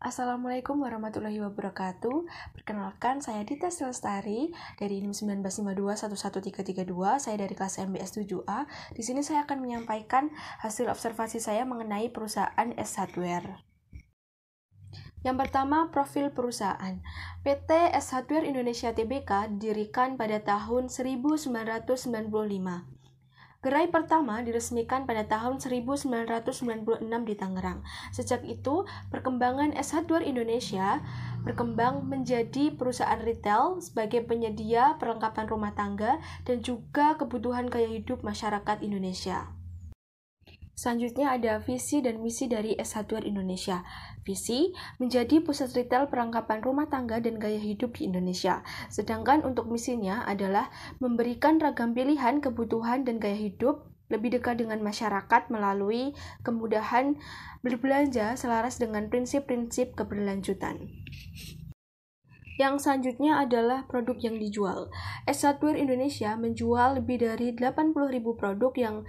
Assalamualaikum warahmatullahi wabarakatuh. Perkenalkan, saya Dita Silestari dari NIM 1952-11332. Saya dari kelas MBS 7A. Di sini saya akan menyampaikan hasil observasi saya mengenai perusahaan S Hardware. Yang pertama, profil perusahaan. PT S Hardware Indonesia Tbk didirikan pada tahun 1995. Gerai pertama diresmikan pada tahun 1996 di Tangerang. Sejak itu, perkembangan S Hardware Indonesia berkembang menjadi perusahaan retail sebagai penyedia perlengkapan rumah tangga dan juga kebutuhan gaya hidup masyarakat Indonesia. Selanjutnya ada visi dan misi dari S Hardware Indonesia. Visi menjadi pusat retail perlengkapan rumah tangga dan gaya hidup di Indonesia. Sedangkan untuk misinya adalah memberikan ragam pilihan kebutuhan dan gaya hidup lebih dekat dengan masyarakat melalui kemudahan berbelanja selaras dengan prinsip-prinsip keberlanjutan. Yang selanjutnya adalah produk yang dijual. S Hardware Indonesia menjual lebih dari 80.000 produk yang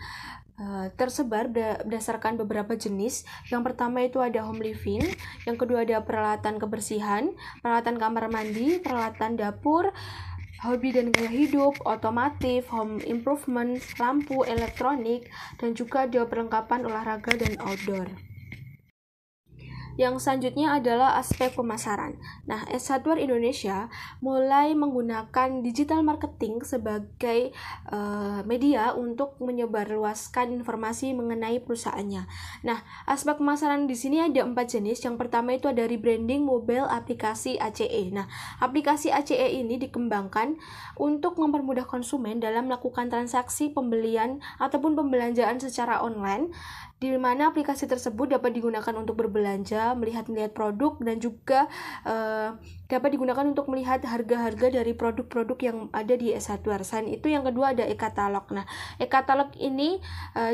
tersebar berdasarkan beberapa jenis. Yang pertama itu ada home living, yang kedua ada peralatan kebersihan, peralatan kamar mandi, peralatan dapur, hobi dan gaya hidup, otomotif, home improvement, lampu, elektronik, dan juga ada perlengkapan olahraga dan outdoor. Yang selanjutnya adalah aspek pemasaran. Nah, S Hardware Indonesia mulai menggunakan digital marketing sebagai media untuk menyebarluaskan informasi mengenai perusahaannya. Nah, aspek pemasaran di sini ada 4 jenis. Yang pertama itu ada rebranding mobile aplikasi ACE. Nah, aplikasi ACE ini dikembangkan untuk mempermudah konsumen dalam melakukan transaksi pembelian ataupun pembelanjaan secara online, di mana aplikasi tersebut dapat digunakan untuk berbelanja, melihat produk, dan juga dapat digunakan untuk melihat harga-harga dari produk-produk yang ada di S Hardware. Selain itu, yang kedua ada e-katalog. Nah, e-katalog ini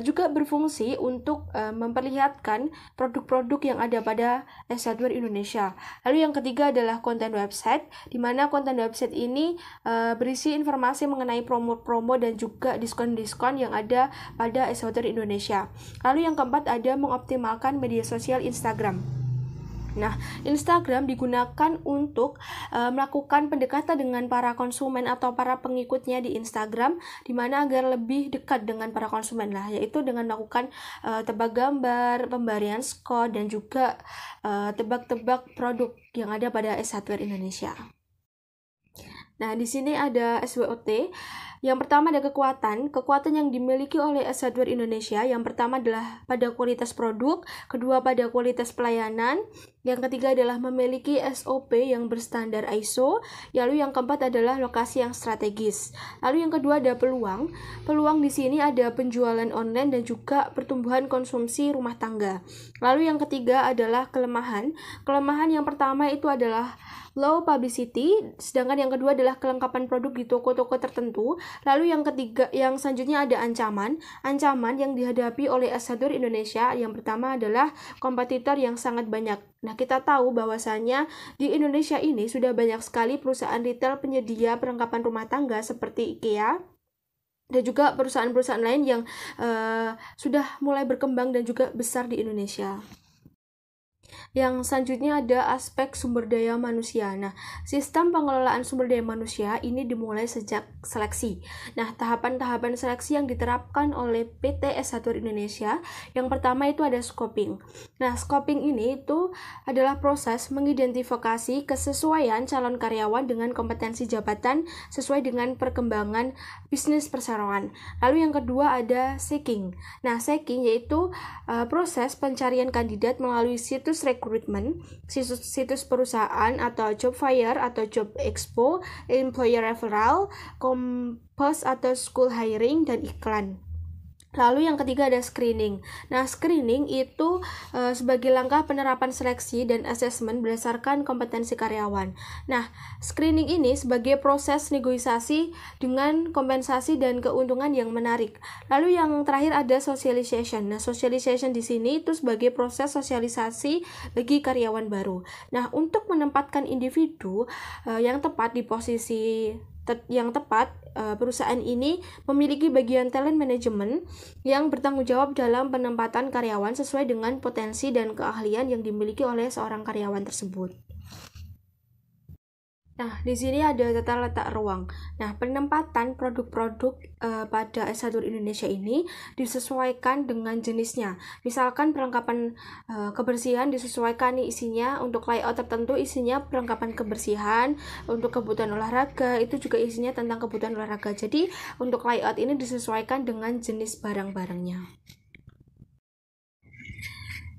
juga berfungsi untuk memperlihatkan produk-produk yang ada pada S Hardware Indonesia. Lalu yang ketiga adalah konten website, di mana konten website ini berisi informasi mengenai promo-promo dan juga diskon-diskon yang ada pada S Hardware Indonesia. Lalu yang keempat ada mengoptimalkan media sosial Instagram. Nah, Instagram digunakan untuk melakukan pendekatan dengan para konsumen atau para pengikutnya di Instagram, di mana agar lebih dekat dengan para konsumen lah, yaitu dengan melakukan tebak gambar, pemberian skor, dan juga tebak-tebak produk yang ada pada S Hardware Indonesia. Nah, di sini ada SWOT. Yang pertama ada kekuatan yang dimiliki oleh S Hardware Indonesia. Yang pertama adalah pada kualitas produk, kedua pada kualitas pelayanan, yang ketiga adalah memiliki SOP yang berstandar ISO, lalu yang keempat adalah lokasi yang strategis. Lalu yang kedua ada peluang. Peluang di sini ada penjualan online dan juga pertumbuhan konsumsi rumah tangga. Lalu yang ketiga adalah kelemahan. Kelemahan yang pertama itu adalah low publicity, sedangkan yang kedua adalah kelengkapan produk di toko-toko tertentu. Lalu yang ketiga, yang selanjutnya ada ancaman yang dihadapi oleh S Hardware Indonesia. Yang pertama adalah kompetitor yang sangat banyak. Nah, kita tahu bahwasannya di Indonesia ini sudah banyak sekali perusahaan retail penyedia perlengkapan rumah tangga seperti IKEA dan juga perusahaan-perusahaan lain yang sudah mulai berkembang dan juga besar di Indonesia. Yang selanjutnya ada aspek sumber daya manusia. Nah, sistem pengelolaan sumber daya manusia ini dimulai sejak seleksi. Nah, tahapan-tahapan seleksi yang diterapkan oleh PT S Hardware Indonesia, yang pertama itu ada scoping. Nah, scoping ini itu adalah proses mengidentifikasi kesesuaian calon karyawan dengan kompetensi jabatan sesuai dengan perkembangan bisnis perseroan. Lalu yang kedua ada seeking. Nah, seeking yaitu proses pencarian kandidat melalui situs recruitment, situs perusahaan atau job fair atau job expo, employer referral, Kompas atau school hiring, dan iklan. Lalu yang ketiga ada screening. Nah, screening itu sebagai langkah penerapan seleksi dan asesmen berdasarkan kompetensi karyawan. Nah, screening ini sebagai proses negosiasi dengan kompensasi dan keuntungan yang menarik. Lalu yang terakhir ada socialization. Nah, socialization di sini itu sebagai proses sosialisasi bagi karyawan baru. Nah, untuk menempatkan individu yang tepat di posisi yang tepat, perusahaan ini memiliki bagian talent management yang bertanggung jawab dalam penempatan karyawan sesuai dengan potensi dan keahlian yang dimiliki oleh seorang karyawan tersebut. Nah, di sini ada tata letak ruang. Nah, penempatan produk-produk pada S1 Indonesia ini disesuaikan dengan jenisnya. Misalkan perlengkapan kebersihan disesuaikan nih isinya, untuk layout tertentu isinya perlengkapan kebersihan, untuk kebutuhan olahraga itu juga isinya tentang kebutuhan olahraga. Jadi, untuk layout ini disesuaikan dengan jenis barang-barangnya.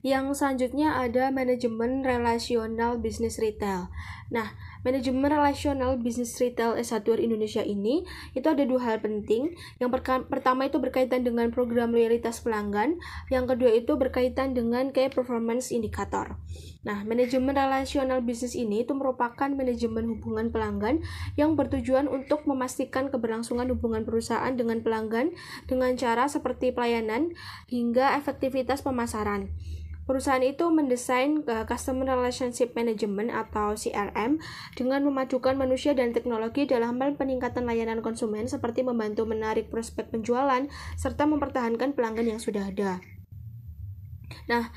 Yang selanjutnya ada manajemen relasional bisnis retail. Nah, manajemen relasional bisnis retail S1 Indonesia ini itu ada dua hal penting. Yang pertama itu berkaitan dengan program loyalitas pelanggan, yang kedua itu berkaitan dengan key performance indicator. Nah, manajemen relasional bisnis ini itu merupakan manajemen hubungan pelanggan yang bertujuan untuk memastikan keberlangsungan hubungan perusahaan dengan pelanggan dengan cara seperti pelayanan hingga efektivitas pemasaran. Perusahaan itu mendesain Customer Relationship Management atau CRM dengan memadukan manusia dan teknologi dalam hal peningkatan layanan konsumen seperti membantu menarik prospek penjualan serta mempertahankan pelanggan yang sudah ada. Nah,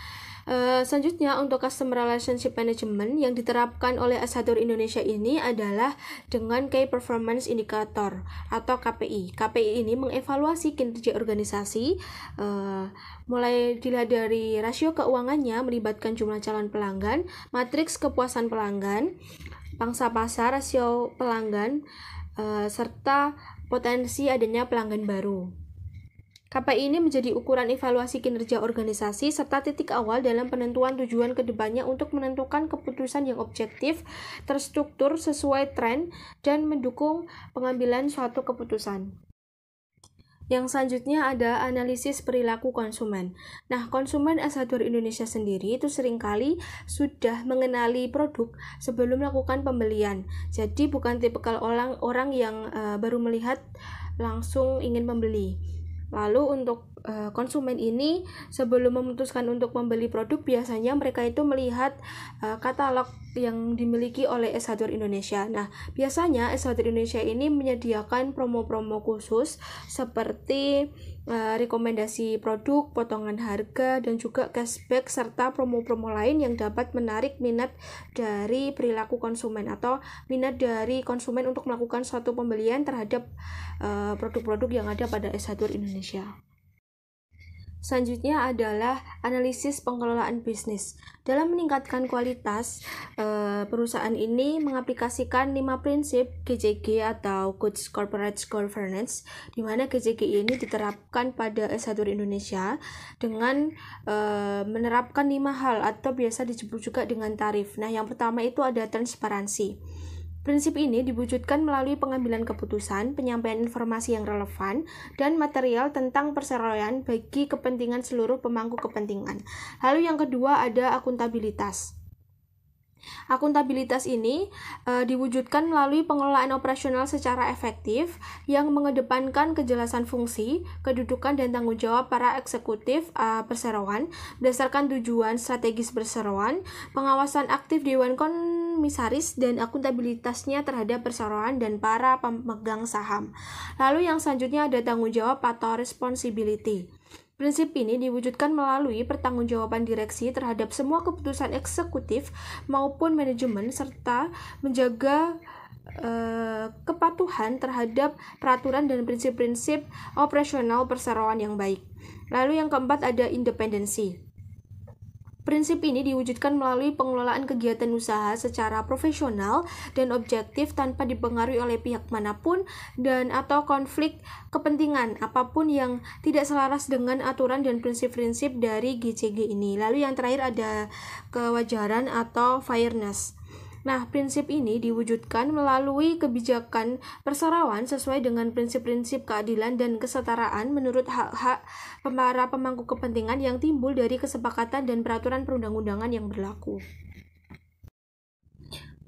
selanjutnya untuk Customer Relationship Management yang diterapkan oleh S1 Indonesia ini adalah dengan Key Performance Indicator atau KPI. KPI ini mengevaluasi kinerja organisasi, mulai dilihat dari rasio keuangannya melibatkan jumlah calon pelanggan, matriks kepuasan pelanggan, pangsa pasar, rasio pelanggan, serta potensi adanya pelanggan baru. KPI ini menjadi ukuran evaluasi kinerja organisasi serta titik awal dalam penentuan tujuan kedepannya untuk menentukan keputusan yang objektif, terstruktur, sesuai tren, dan mendukung pengambilan suatu keputusan. Yang selanjutnya ada analisis perilaku konsumen. Nah, konsumen S1 Indonesia sendiri itu seringkali sudah mengenali produk sebelum melakukan pembelian. Jadi bukan tipikal orang yang baru melihat langsung ingin membeli. Lalu untuk konsumen ini sebelum memutuskan untuk membeli produk biasanya mereka itu melihat katalog yang dimiliki oleh S1 Indonesia. Nah, biasanya S1 Indonesia ini menyediakan promo-promo khusus seperti rekomendasi produk, potongan harga, dan juga cashback serta promo-promo lain yang dapat menarik minat dari perilaku konsumen atau minat dari konsumen untuk melakukan suatu pembelian terhadap produk-produk yang ada pada S1 Indonesia. Selanjutnya adalah analisis pengelolaan bisnis. Dalam meningkatkan kualitas, perusahaan ini mengaplikasikan 5 prinsip GCG atau Good Corporate Governance, di mana GCG ini diterapkan pada S1 Indonesia dengan menerapkan 5 hal atau biasa disebut juga dengan tarif. Nah, yang pertama itu ada transparansi. Prinsip ini diwujudkan melalui pengambilan keputusan, penyampaian informasi yang relevan, dan material tentang perseroan bagi kepentingan seluruh pemangku kepentingan. Lalu yang kedua ada akuntabilitas. Akuntabilitas ini diwujudkan melalui pengelolaan operasional secara efektif yang mengedepankan kejelasan fungsi, kedudukan, dan tanggung jawab para eksekutif perseroan berdasarkan tujuan strategis perseroan, pengawasan aktif Dewan Komisaris, dan akuntabilitasnya terhadap perseroan dan para pemegang saham. Lalu yang selanjutnya ada tanggung jawab atau responsibility. Prinsip ini diwujudkan melalui pertanggungjawaban direksi terhadap semua keputusan eksekutif maupun manajemen serta menjaga kepatuhan terhadap peraturan dan prinsip-prinsip operasional perseroan yang baik. Lalu yang keempat ada independensi. Prinsip ini diwujudkan melalui pengelolaan kegiatan usaha secara profesional dan objektif tanpa dipengaruhi oleh pihak manapun dan atau konflik kepentingan apapun yang tidak selaras dengan aturan dan prinsip-prinsip dari GCG ini. Lalu yang terakhir ada kewajaran atau fairness. Nah, prinsip ini diwujudkan melalui kebijakan perseroan sesuai dengan prinsip-prinsip keadilan dan kesetaraan menurut hak-hak para pemangku kepentingan yang timbul dari kesepakatan dan peraturan perundang-undangan yang berlaku.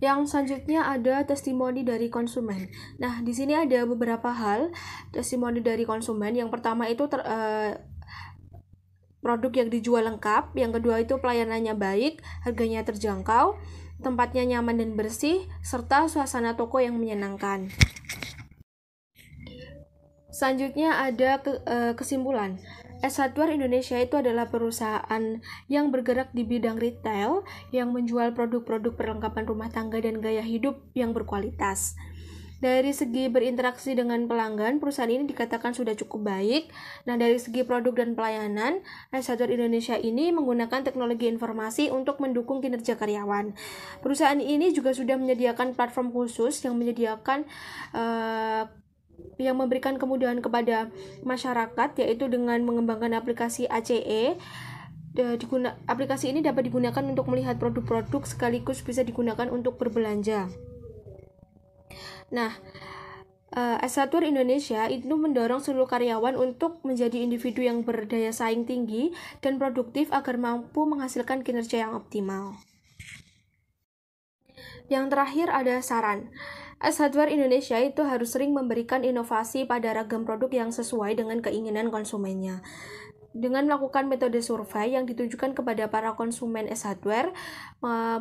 Yang selanjutnya ada testimoni dari konsumen. Nah, di sini ada beberapa hal testimoni dari konsumen. Yang pertama itu produk yang dijual lengkap, yang kedua itu pelayanannya baik, harganya terjangkau, tempatnya nyaman dan bersih, serta suasana toko yang menyenangkan. Selanjutnya ada kesimpulan. S Hardware Indonesia itu adalah perusahaan yang bergerak di bidang retail yang menjual produk-produk perlengkapan rumah tangga dan gaya hidup yang berkualitas. Dari segi berinteraksi dengan pelanggan, perusahaan ini dikatakan sudah cukup baik. Nah, dari segi produk dan pelayanan, S Hardware Indonesia ini menggunakan teknologi informasi untuk mendukung kinerja karyawan. Perusahaan ini juga sudah menyediakan platform khusus yang memberikan kemudahan kepada masyarakat, yaitu dengan mengembangkan aplikasi ACE. Aplikasi ini dapat digunakan untuk melihat produk-produk sekaligus bisa digunakan untuk berbelanja. Nah, S Hardware Indonesia itu mendorong seluruh karyawan untuk menjadi individu yang berdaya saing tinggi dan produktif agar mampu menghasilkan kinerja yang optimal. Yang terakhir ada saran. S Hardware Indonesia itu harus sering memberikan inovasi pada ragam produk yang sesuai dengan keinginan konsumennya. Dengan melakukan metode survei yang ditujukan kepada para konsumen S Hardware,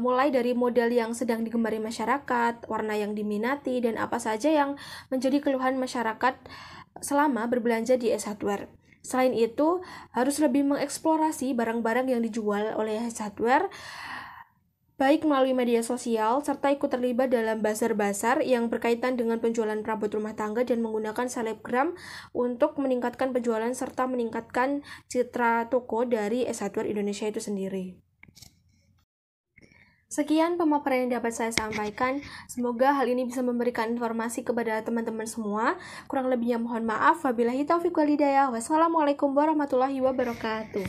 mulai dari model yang sedang digemari masyarakat, warna yang diminati, dan apa saja yang menjadi keluhan masyarakat selama berbelanja di S Hardware. Selain itu, harus lebih mengeksplorasi barang-barang yang dijual oleh S Hardware, baik melalui media sosial, serta ikut terlibat dalam bazar-bazar yang berkaitan dengan penjualan perabot rumah tangga dan menggunakan selebgram untuk meningkatkan penjualan serta meningkatkan citra toko dari S Hardware Indonesia itu sendiri. Sekian pemaparan yang dapat saya sampaikan. Semoga hal ini bisa memberikan informasi kepada teman-teman semua. Kurang lebihnya mohon maaf. Wabillahi taufiq wal hidayah. Wassalamualaikum warahmatullahi wabarakatuh.